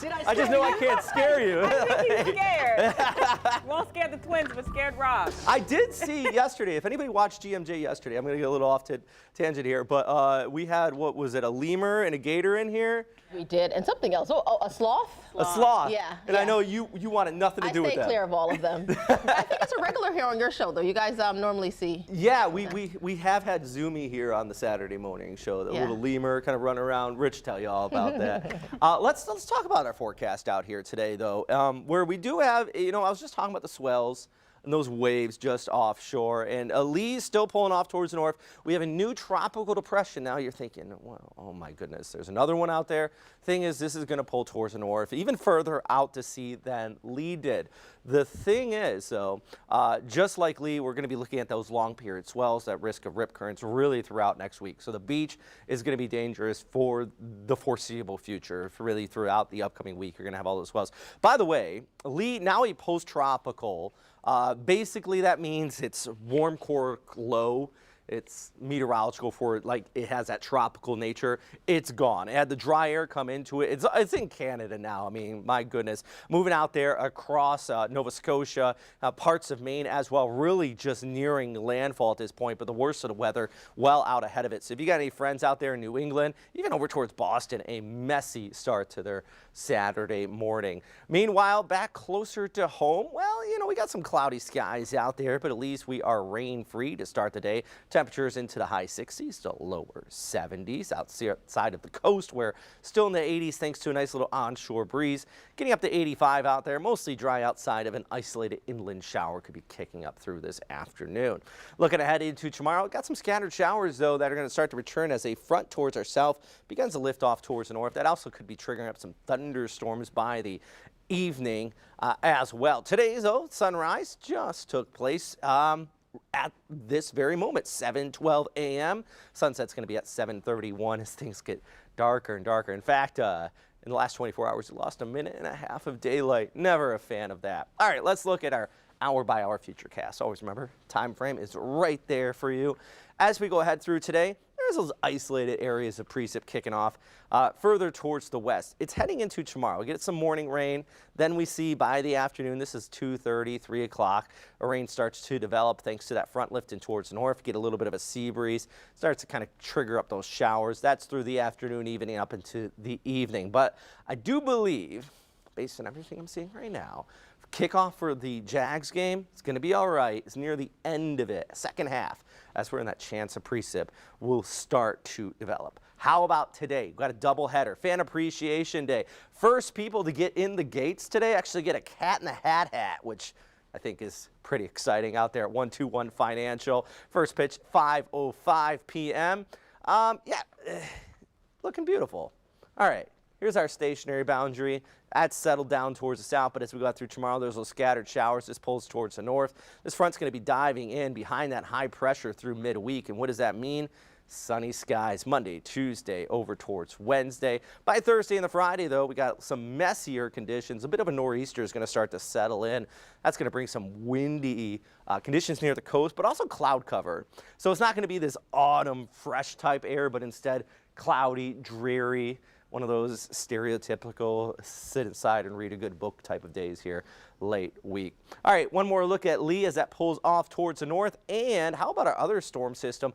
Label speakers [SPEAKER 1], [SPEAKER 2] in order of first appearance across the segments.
[SPEAKER 1] I just know I can't scare you.
[SPEAKER 2] I think he's scared. Won't scare the twins, but scared Rob.
[SPEAKER 1] I did see yesterday, if anybody watched GMJ yesterday, I'm going to get a little off tangent here, but we had, what was it, a lemur and a gator in here?
[SPEAKER 3] We did, and something else. Oh, a sloth?
[SPEAKER 1] A sloth.
[SPEAKER 3] Yeah.
[SPEAKER 1] And I know you wanted nothing to do with that.
[SPEAKER 3] I stay clear of all of them. I think it's a regular here on your show, though. You guys normally see.
[SPEAKER 1] Yeah, we have had Zoomy here on the Saturday morning show. The little lemur kind of running around. Rich tell you all about that. Let's talk about our forecast out here today, though, where we do have, I was just talking about the swells and those waves just offshore, and Lee's still pulling off towards the north. We have a new tropical depression. Now you're thinking, well, oh my goodness, there's another one out there. Thing is, this is going to pull towards the north, even further out to sea than Lee did. The thing is, though, just like Lee, we're going to be looking at those long period swells, that risk of rip currents really throughout next week. So the beach is going to be dangerous for the foreseeable future. For really throughout the upcoming week, you're going to have all those swells. By the way, Lee, now a post-tropical. Basically, that means it's warm core low. It's meteorological for, like, it has that tropical nature. It's gone. It had the dry air come into it. It's in Canada now. I mean, my goodness. Moving out there across Nova Scotia, parts of Maine as well, really just nearing landfall at this point, but the worst of the weather well out ahead of it. So if you got any friends out there in New England, even over towards Boston, a messy start to their Saturday morning. Meanwhile, back closer to home, well, we got some cloudy skies out there, but at least we are rain-free to start the day. Temperatures into the high 60s to lower 70s outside of the coast, where still in the 80s thanks to a nice little onshore breeze. Getting up to 85 out there, mostly dry outside of an isolated inland shower could be kicking up through this afternoon. Looking ahead into tomorrow, got some scattered showers, though, that are going to start to return as a front towards our south begins to lift off towards the north. That also could be triggering up some thunderstorms by the evening as well. Today's sunrise just took place at this very moment, 7:12 a.m. Sunset's going to be at 7:31 as things get darker and darker. In fact, in the last 24 hours, we lost a minute and a half of daylight. Never a fan of that. All right, let's look at our hour-by-hour futurecast. Always remember, time frame is right there for you. As we go ahead through today, there's those isolated areas of precip kicking off further towards the west. It's heading into tomorrow. We get some morning rain. Then we see by the afternoon, this is 2:30, 3 o'clock, a rain starts to develop thanks to that front lifting towards the north. Get a little bit of a sea breeze. Starts to kind of trigger up those showers. That's through the afternoon, evening up into the evening. But I do believe, based on everything I'm seeing right now, kickoff for the Jags game, it's going to be all right. It's near the end of it, second half. That's where that chance of precip will start to develop. How about today? We've got a doubleheader, Fan Appreciation Day. First people to get in the gates today actually get a Cat in the Hat hat, which I think is pretty exciting out there at 121 Financial. First pitch, 5:05 p.m. Looking beautiful. All right. Here's our stationary boundary. That's settled down towards the south, but as we go through tomorrow, there's those scattered showers. This pulls towards the north. This front's going to be diving in behind that high pressure through midweek. And what does that mean? Sunny skies Monday, Tuesday, over towards Wednesday. By Thursday and the Friday, though, we got some messier conditions. A bit of a nor'easter is going to start to settle in. That's going to bring some windy conditions near the coast, but also cloud cover. So it's not going to be this autumn fresh type air, but instead cloudy, dreary. One of those stereotypical sit inside and read a good book type of days here late week. All right, one more look at Lee as that pulls off towards the north. And how about our other storm system?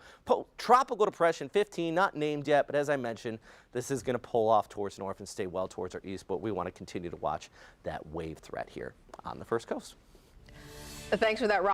[SPEAKER 1] Tropical Depression 15, not named yet, but as I mentioned, this is going to pull off towards the north and stay well towards our east, but we want to continue to watch that wave threat here on the First Coast.
[SPEAKER 3] Thanks for that, Rob.